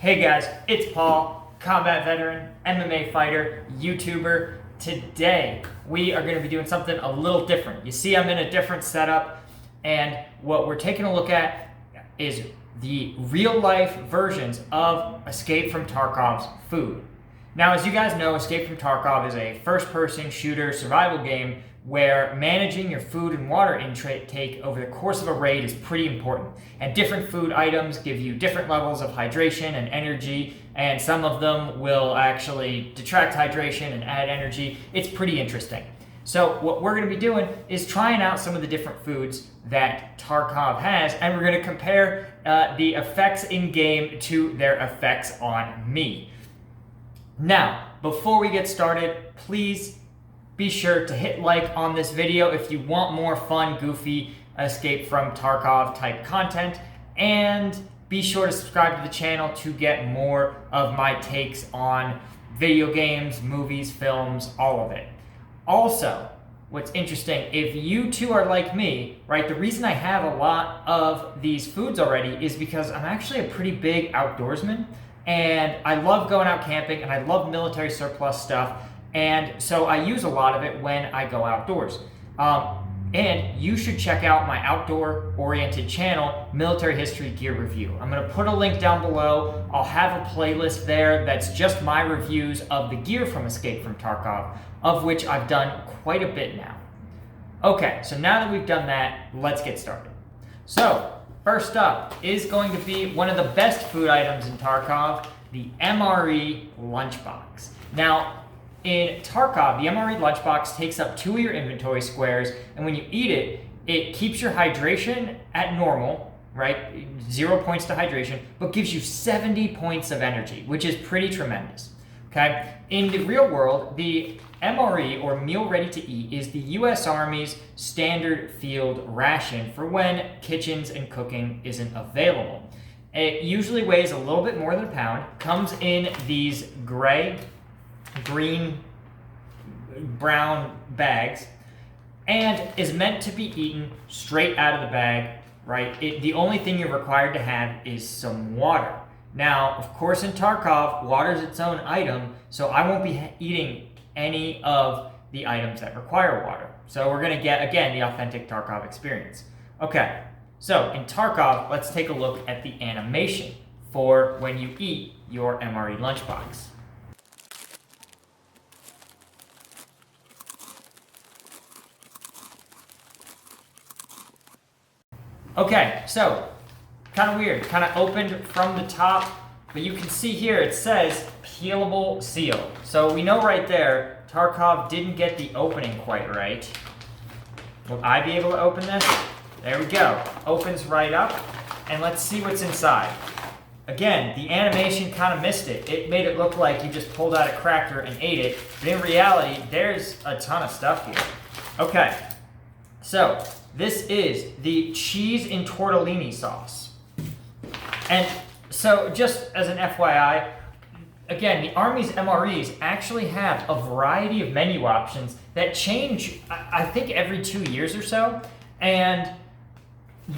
Hey guys, it's Paul, combat veteran, MMA fighter, YouTuber. Today, we are going to be doing something a little different. You see, I'm in a different setup, and what we're taking a look at is the real-life versions of Escape from Tarkov's food. Now, as you guys know, Escape from Tarkov is a first-person shooter survival game where managing your food and water intake over the course of a raid is pretty important. And different food items give you different levels of hydration and energy, and some of them will actually detract hydration and add energy. It's pretty interesting. So what we're going to be doing is trying out some of the different foods that Tarkov has, and we're going to compare the effects in-game to their effects on me. Now, before we get started, please be sure to hit like on this video if you want more fun, goofy Escape from Tarkov type content, and be sure to subscribe to the channel to get more of my takes on video games, movies, films, all of it. Also, what's interesting, if you too are like me, right, the reason I have a lot of these foods already is because I'm actually a pretty big outdoorsman, and I love going out camping, and I love military surplus stuff. And so I use a lot of it when I go outdoors. And you should check out my outdoor-oriented channel, Military History Gear Review. I'm going to put a link down below. I'll have a playlist there that's just my reviews of the gear from Escape from Tarkov, of which I've done quite a bit now. Okay, so now that we've done that, let's get started. So, first up is going to be one of the best food items in Tarkov, the MRE Lunchbox. Now, in Tarkov, the MRE Lunchbox takes up 2 of your inventory squares, and when you eat it, it keeps your hydration at normal, right? 0 points to hydration, but gives you 70 points of energy, which is pretty tremendous, okay? In the real world, the MRE, or Meal Ready to Eat, is the US Army's standard field ration for when kitchens and cooking isn't available. It usually weighs a little bit more than a pound, comes in these gray, green, brown bags, and is meant to be eaten straight out of the bag, right? The only thing you're required to have is some water. Now, of course, in Tarkov, water is its own item, so I won't be eating any of the items that require water. So we're gonna get, again, the authentic Tarkov experience. Okay, so in Tarkov, let's take a look at the animation for when you eat your MRE Lunchbox. Okay, so kind of weird, kind of opened from the top, but you can see here it says peelable seal. So we know right there, Tarkov didn't get the opening quite right. Will I be able to open this? There we go, opens right up, and let's see what's inside. Again, the animation kind of missed it. It made it look like you just pulled out a cracker and ate it, but in reality, there's a ton of stuff here. Okay, so this is the cheese and tortellini sauce. And so just as an FYI, again, the Army's MREs actually have a variety of menu options that change, I think, every 2 years or so. And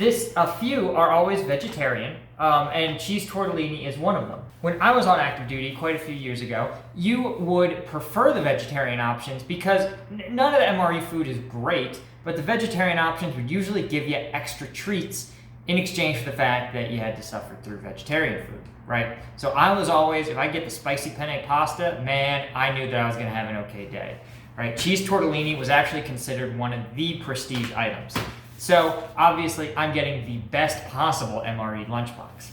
a few are always vegetarian, and cheese tortellini is one of them. When I was on active duty quite a few years ago, you would prefer the vegetarian options because none of the MRE food is great, but the vegetarian options would usually give you extra treats in exchange for the fact that you had to suffer through vegetarian food, right? So I was always, if I get the spicy penne pasta, man, I knew that I was gonna have an okay day, right? Cheese tortellini was actually considered one of the prestige items. So obviously I'm getting the best possible MRE Lunchbox.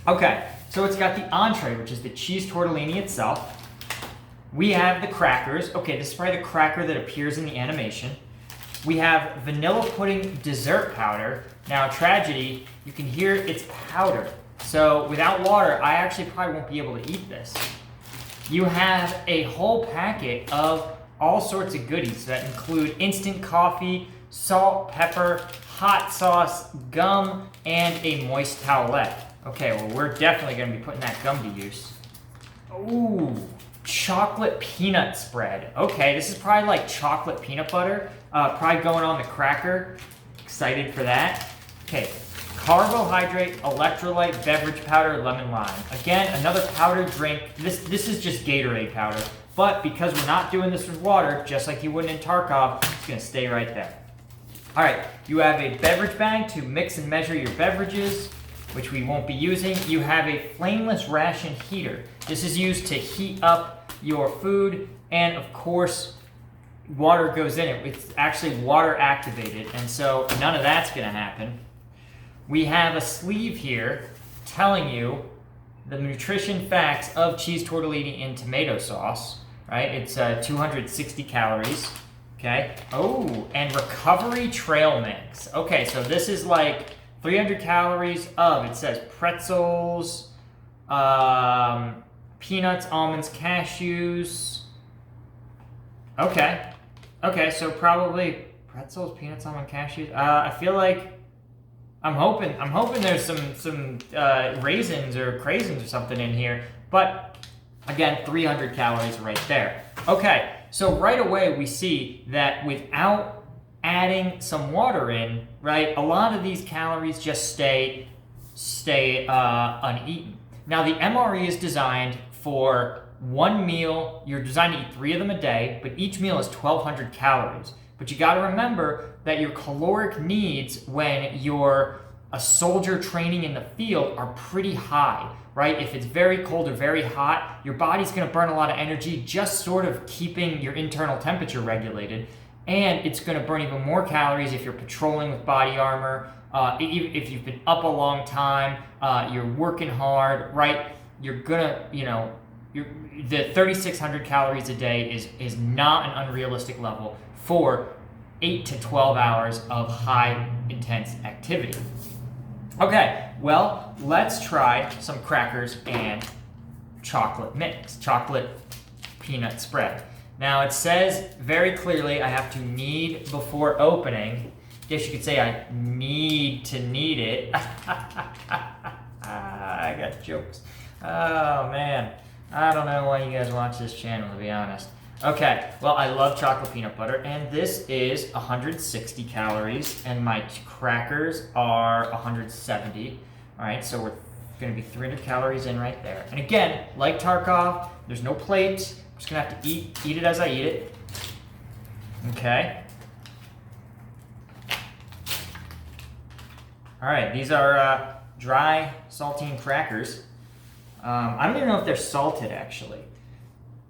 Okay, so it's got the entree, which is the cheese tortellini itself. We have the crackers. Okay, this is probably the cracker that appears in the animation. We have vanilla pudding dessert powder. Now, tragedy, you can hear it's powder. So without water, I actually probably won't be able to eat this. You have a whole packet of all sorts of goodies that include instant coffee, salt, pepper, hot sauce, gum, and a moist towelette. Okay, well, we're definitely gonna be putting that gum to use. Ooh, chocolate peanut spread. Okay, this is probably like chocolate peanut butter. Probably going on the cracker. Excited for that. Okay, carbohydrate, electrolyte, beverage powder, lemon lime. Again, another powdered drink. This is just Gatorade powder, but because we're not doing this with water, just like you wouldn't in Tarkov, it's gonna stay right there. All right, you have a beverage bag to mix and measure your beverages, which we won't be using. You have a flameless ration heater. This is used to heat up your food, and of course, water goes in it. It's actually water activated, and so none of that's gonna happen. We have a sleeve here telling you the nutrition facts of cheese tortellini in tomato sauce, right? It's 260 calories, okay? Oh, and recovery trail mix. Okay, so this is like 300 calories of, it says pretzels, peanuts, almonds, cashews. Okay, so probably pretzels, peanuts, almonds, cashews. I feel like I'm hoping there's some raisins or craisins or something in here, but again, 300 calories right there. Okay, so right away we see that without adding some water in, right, a lot of these calories just stay uneaten. Now the MRE is designed for one meal. You're designed to eat 3 of them a day, but each meal is 1,200 calories. But you got to remember that your caloric needs when you're a soldier training in the field are pretty high, right? If it's very cold or very hot, your body's going to burn a lot of energy just sort of keeping your internal temperature regulated. And it's going to burn even more calories if you're patrolling with body armor, if you've been up a long time, you're working hard, right? You're going to, the 3,600 calories a day is not an unrealistic level for 8 to 12 hours of high intense activity. Okay, well, let's try some crackers and chocolate mix, chocolate peanut spread. Now it says very clearly I have to knead before opening. Guess you could say I need to knead it. I got jokes. Oh man, I don't know why you guys watch this channel, to be honest. Okay, well, I love chocolate peanut butter, and this is 160 calories, and my crackers are 170. All right, so we're gonna be 300 calories in right there. And again, like Tarkov, there's no plate. I'm just gonna have to eat it as I eat it. Okay. All right, these are dry saltine crackers. I don't even know if they're salted, actually.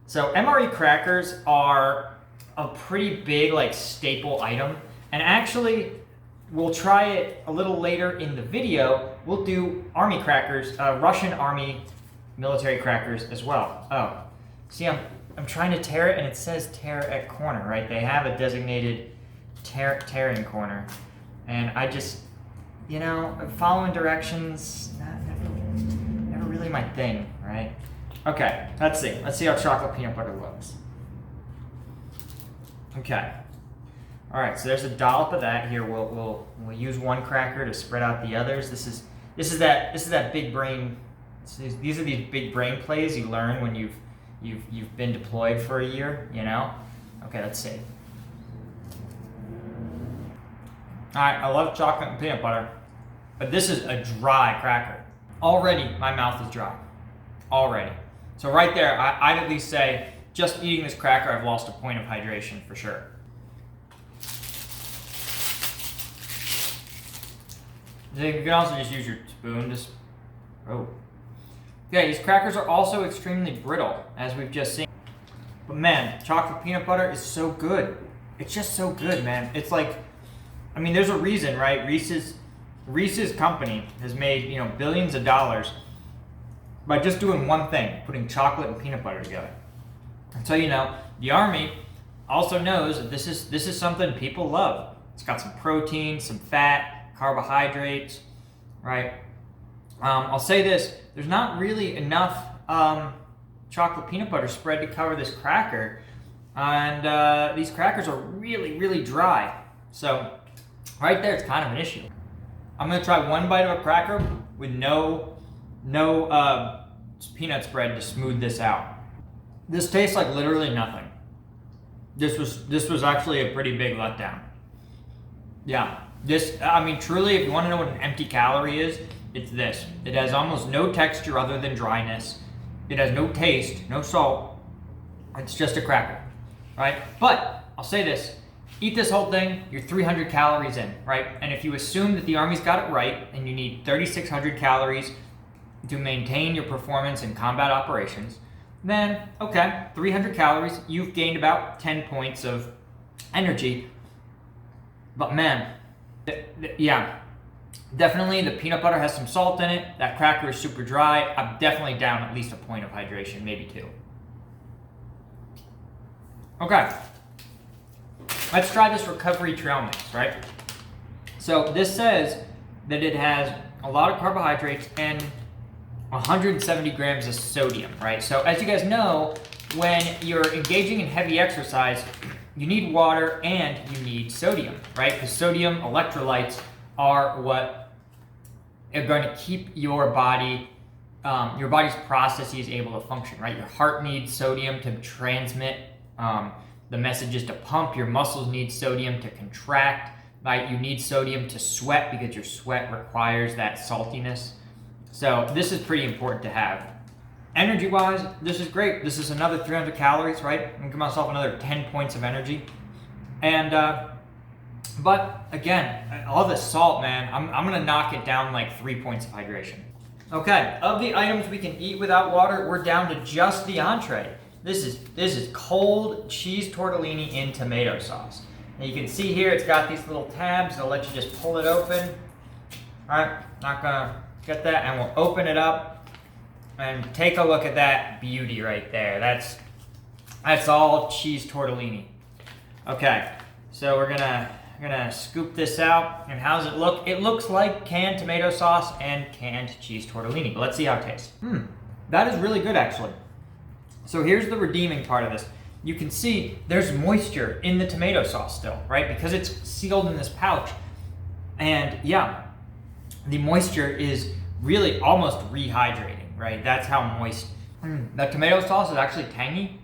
So MRE crackers are a pretty big staple item, and actually we'll try it a little later in the video. We'll do army crackers, Russian army military crackers as well. Oh, see, I'm trying to tear it, and it says tear at corner, right? They have a designated tearing corner, and I just, following directions, never really my thing, right? Okay, let's see. Let's see how chocolate peanut butter looks. Okay. All right, so there's a dollop of that here. We'll use one cracker to spread out the others. This is that big brain. These are these big brain plays you learn when you've been deployed for a year. Okay, let's see. All right, I love chocolate and peanut butter, but this is a dry cracker. Already, my mouth is dry. Already. So right there, I'd at least say, just eating this cracker, I've lost a point of hydration for sure. You can also just use your spoon. Yeah, these crackers are also extremely brittle, as we've just seen. But man, chocolate peanut butter is so good. It's just so good, man. It's like, there's a reason, right? Reese's company has made, billions of dollars by just doing one thing, putting chocolate and peanut butter together. And so, the Army also knows that this is something people love. It's got some protein, some fat, carbohydrates, right? I'll say this, there's not really enough chocolate peanut butter spread to cover this cracker, and these crackers are really, really dry. So right there, it's kind of an issue. I'm gonna try one bite of a cracker with no peanut spread to smooth this out. This tastes like literally nothing. This was actually a pretty big letdown. Yeah. This, I mean, truly, if you want to know what an empty calorie is, it's this. It has almost no texture other than dryness. It has no taste, no salt. It's just a cracker, right? But I'll say this. Eat this whole thing, you're 300 calories in, right? And if you assume that the Army's got it right and you need 3,600 calories to maintain your performance in combat operations, then, okay, 300 calories, you've gained about 10 points of energy. But man, yeah, definitely the peanut butter has some salt in it. That cracker is super dry. I'm definitely down at least a point of hydration, maybe 2. Okay. Let's try this recovery trail mix, right? So this says that it has a lot of carbohydrates and 170 grams of sodium, right? So as you guys know, when you're engaging in heavy exercise, you need water and you need sodium, right? Because sodium electrolytes are what are going to keep your body's processes able to function, right? Your heart needs sodium to transmit the messages to pump. Your muscles need sodium to contract, right? You need sodium to sweat because your sweat requires that saltiness. So this is pretty important to have. Energy-wise, this is great. This is another 300 calories, right? I'm gonna give myself another 10 points of energy. And, but again, all this salt, man, I'm gonna knock it down like 3 points of hydration. Okay, of the items we can eat without water, we're down to just the entree. This is cold cheese tortellini in tomato sauce. Now you can see here it's got these little tabs. I'll let you just pull it open. All right, not gonna get that, and we'll open it up and take a look at that beauty right there. That's all cheese tortellini. Okay, so we're gonna scoop this out, and how's it look? It looks like canned tomato sauce and canned cheese tortellini, but let's see how it tastes. That is really good, actually. So here's the redeeming part of this. You can see there's moisture in the tomato sauce still, right? Because it's sealed in this pouch. And yeah, the moisture is really almost rehydrating, right? That's how moist. That tomato sauce is actually tangy,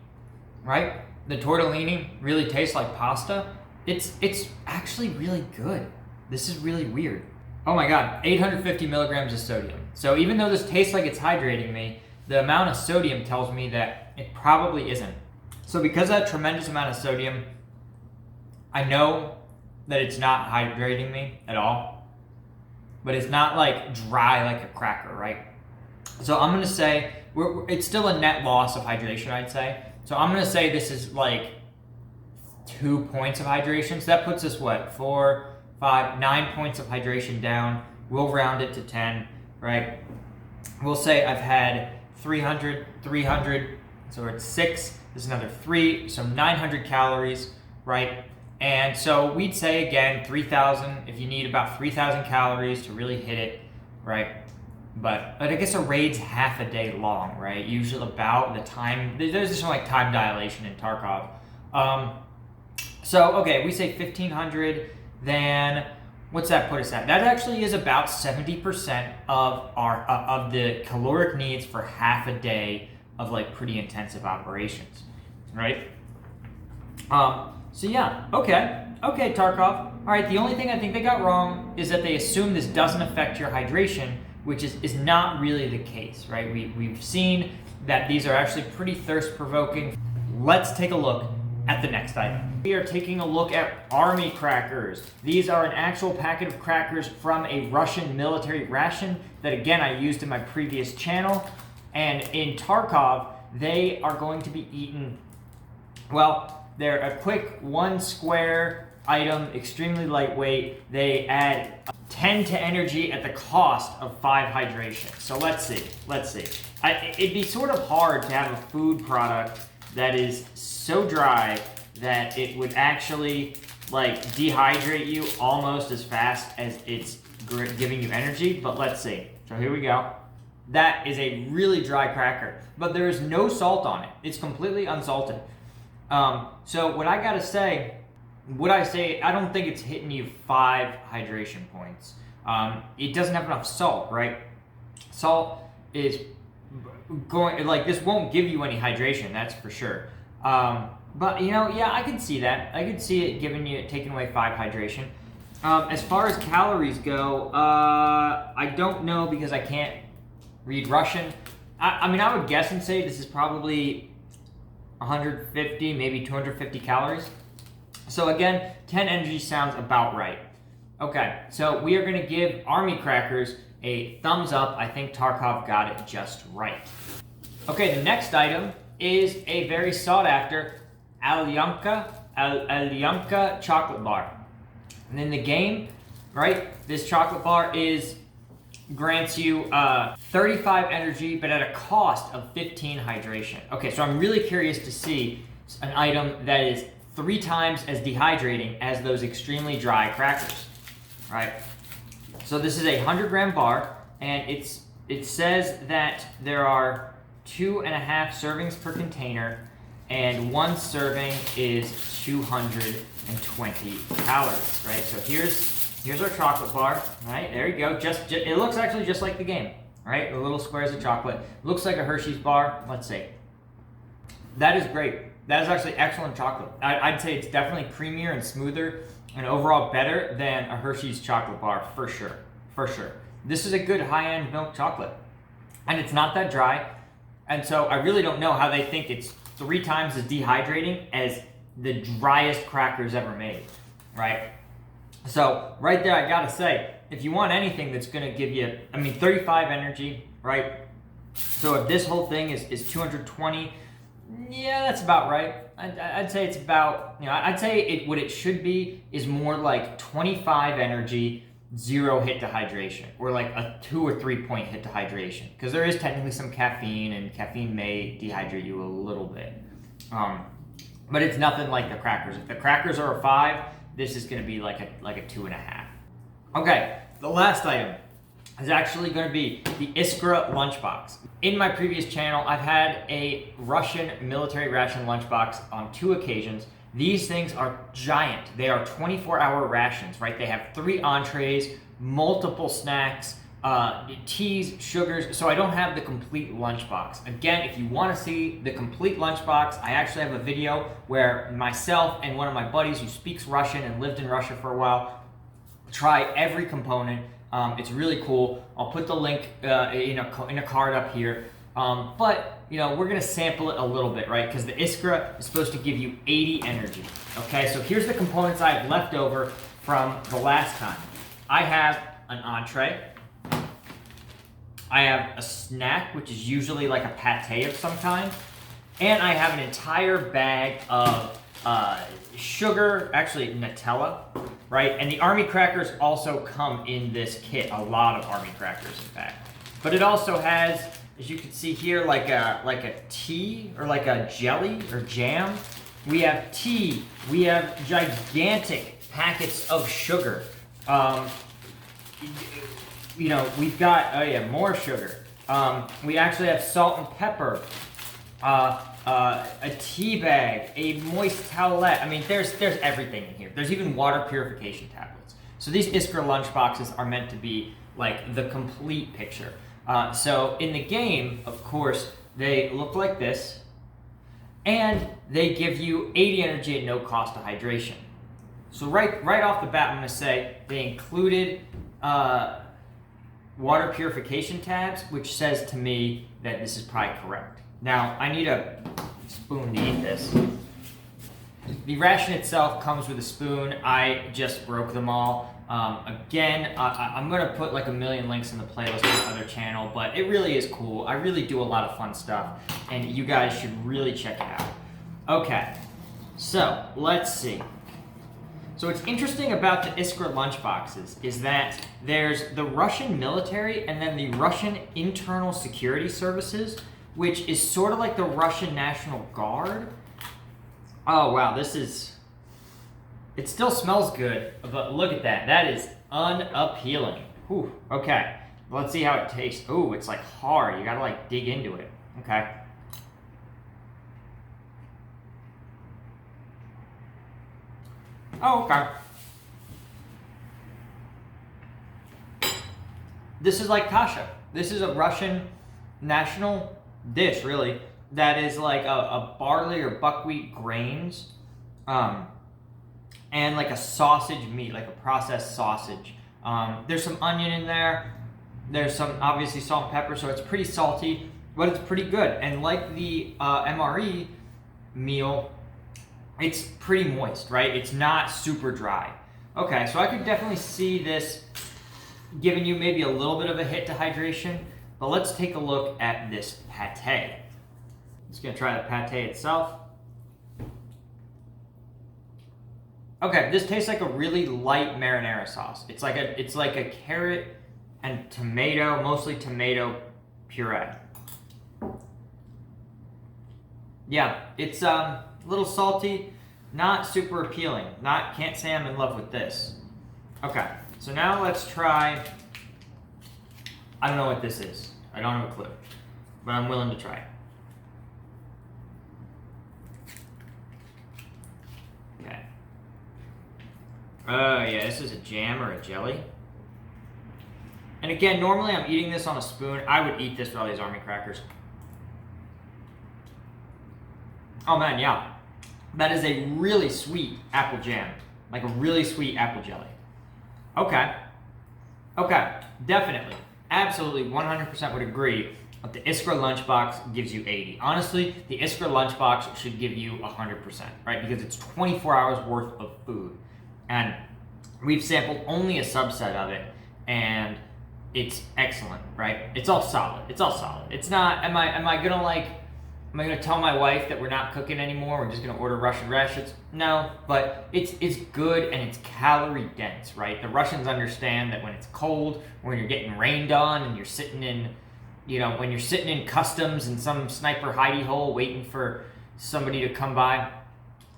right? The tortellini really tastes like pasta. It's actually really good. This is really weird. Oh my God, 850 milligrams of sodium. So even though this tastes like it's hydrating me, the amount of sodium tells me that it probably isn't. So because of that tremendous amount of sodium, I know that it's not hydrating me at all, but it's not like dry like a cracker, right? So I'm gonna say, it's still a net loss of hydration, I'd say. So I'm gonna say this is like 2 points of hydration. So that puts us what, 4, 5, 9 points of hydration down. We'll round it to 10, right? We'll say I've had 300, so we're at 6, this is another 3, so 900 calories, right? And so we'd say again, 3,000, if you need about 3,000 calories to really hit it, right? But I guess a raid's half a day long, right? Usually about the time, there's just like time dilation in Tarkov. So, okay, we say 1,500, then what's that put us at? That actually is about 70% of the caloric needs for half a day of like pretty intensive operations, right? So yeah, okay, Tarkov. All right, the only thing I think they got wrong is that they assume this doesn't affect your hydration, which is not really the case, right? We've seen that these are actually pretty thirst-provoking. Let's take a look at the next item. We are taking a look at Army Crackers. These are an actual packet of crackers from a Russian military ration that, again, I used in my previous channel. And in Tarkov, they are going to be eaten, well, they're a quick 1 square item, extremely lightweight. They add 10 to energy at the cost of 5 hydration. So let's see. It'd be sort of hard to have a food product that is so dry that it would actually like dehydrate you almost as fast as it's giving you energy, but let's see. So here we go. That is a really dry cracker, but there is no salt on it. It's completely unsalted. So what I gotta say, I don't think it's hitting you 5 hydration points. It doesn't have enough salt, right? Salt is going, like, this won't give you any hydration, that's for sure. But you know, yeah, I can see that. I could see it taking away 5 hydration. As far as calories go, I don't know because I can't read Russian. I mean, I would guess and say this is probably 150, maybe 250 calories. So again, 10 energy sounds about right. Okay, so we are gonna give MRE Crackers a thumbs up. I think Tarkov got it just right. Okay, the next item is a very sought after Alyamka chocolate bar. And in the game, right, this chocolate bar grants you 35 energy, but at a cost of 15 hydration. Okay, so I'm really curious to see an item that is 3 times as dehydrating as those extremely dry crackers, right? So this is a 100-gram bar, and it says that there are 2.5 servings per container, and 1 serving is 220 calories, right? So here's our chocolate bar, right? There you go. It looks actually just like the game, right? The little squares of chocolate. Looks like a Hershey's bar. Let's see. That is great. That is actually excellent chocolate. I'd say it's definitely creamier and smoother and overall better than a Hershey's chocolate bar, for sure. For sure. This is a good high-end milk chocolate. And it's not that dry. And so I really don't know how they think it's 3 times as dehydrating as the driest crackers ever made, right? So right there, I gotta say, if you want anything that's gonna give you, 35 energy, right? So if this whole thing is 220, yeah, that's about right. I'd say it's about, I'd say what it should be is more like 25 energy, 0 hit to hydration, or like a 2 or 3 point hit to hydration, because there is technically some caffeine, and caffeine may dehydrate you a little bit. But it's nothing like the crackers. If the crackers are a 5, this is going to be like a 2.5. Okay, the last item is actually going to be the Iskra Lunchbox. In my previous channel, I've had a Russian military ration lunchbox on 2 occasions. These things are giant. They are 24-hour rations, right? They have 3 entrees, multiple snacks, teas, sugars, so I don't have the complete lunchbox. Again, if you want to see the complete lunchbox, I actually have a video where myself and one of my buddies who speaks Russian and lived in Russia for a while try every component. It's really cool. I'll put the link in a card up here. But we're gonna sample it a little bit, right? Because the Iskra is supposed to give you 80 energy. Okay, so here's the components I have left over from the last time. I have an entree. I have a snack, which is usually like a pate of some kind. And I have an entire bag of sugar, actually Nutella, right? And the MRE Crackers also come in this kit, a lot of MRE Crackers, in fact. But it also has, as you can see here, like a tea or like a jelly or jam. We have tea. We have gigantic packets of sugar. We've got more sugar. We actually have salt and pepper. A tea bag, a moist towelette. There's everything in here. There's even water purification tablets. So these Iskra lunchboxes are meant to be like the complete picture. So in the game, of course, they look like this, and they give you 80 energy at no cost of hydration. So right off the bat, I'm going to say they included water purification tabs, which says to me that this is probably correct. Now, I need a spoon to eat this. The ration itself comes with a spoon. I just broke them all. Again, I'm going to put like a million links in the playlist on the other channel, but it really is cool. I really do a lot of fun stuff, and you guys should really check it out. Okay, so let's see. So what's interesting about the Iskra lunchboxes is that there's the Russian military and then the Russian internal security services, which is sort of like the Russian National Guard. Oh wow, it still smells good, but look at that. That is unappealing. Whew. Okay, let's see how it tastes. Ooh, it's like hard. You gotta like dig into it. Okay. Oh, okay. This is like kasha. This is a Russian national dish, really, that is like a barley or buckwheat grains. And and like a sausage meat, like a processed sausage. There's some onion in there. There's some obviously salt and pepper, so it's pretty salty, but it's pretty good. And like the MRE meal, it's pretty moist, right? It's not super dry. Okay, so I could definitely see this giving you maybe a little bit of a hit to hydration, but let's take a look at this pate. I'm just gonna try the pate itself. Okay, this tastes like a really light marinara sauce. It's like a carrot and tomato, mostly tomato puree. Yeah, it's a little salty, not super appealing. Can't say I'm in love with this. Okay, so now let's try, I don't know what this is. I don't have a clue, but I'm willing to try it. Okay. Oh yeah, this is a jam or a jelly. And again, normally I'm eating this on a spoon. I would eat this with all these army crackers. Oh man, yeah. That is a really sweet apple jam. Like a really sweet apple jelly. Okay. Okay, definitely. Absolutely 100% would agree that the Iskra Lunchbox gives you 80. Honestly, the Iskra Lunchbox should give you 100%, right? Because it's 24 hours worth of food. And we've sampled only a subset of it, and it's excellent, right? It's all solid. It's all solid. It's not, am I gonna tell my wife that we're not cooking anymore? We're just gonna order Russian rations? No, but it's good and it's calorie dense, right? The Russians understand that when it's cold, when you're getting rained on and you're sitting in, when you're sitting in customs in some sniper hidey hole waiting for somebody to come by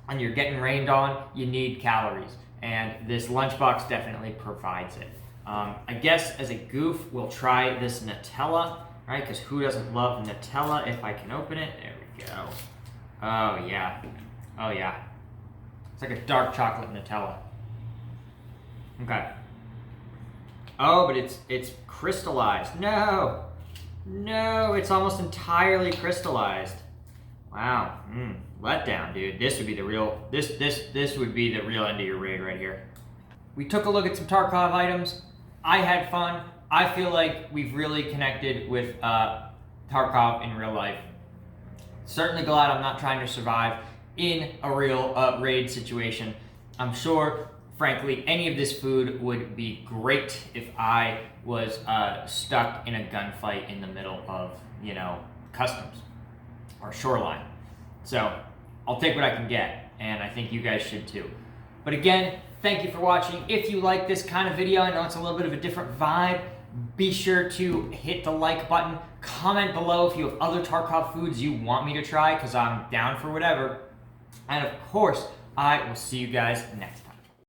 and you're getting rained on, you need calories. And this lunchbox definitely provides it. I guess as a goof, we'll try this Nutella, right? Because who doesn't love Nutella? If I can open it, there we go. Oh yeah, oh yeah. It's like a dark chocolate Nutella. Okay. Oh, but it's crystallized. No, it's almost entirely crystallized. Wow, letdown, dude. This would be the real. This would be the real end of your rig right here. We took a look at some Tarkov items. I had fun. I feel like we've really connected with Tarkov in real life. Certainly glad I'm not trying to survive in a real raid situation. I'm sure, frankly, any of this food would be great if I was stuck in a gunfight in the middle of, customs or shoreline. So I'll take what I can get, and I think you guys should too. But again, thank you for watching. If you like this kind of video, I know it's a little bit of a different vibe, be sure to hit the like button. Comment below if you have other Tarkov foods you want me to try, because I'm down for whatever. And of course, I will see you guys next time.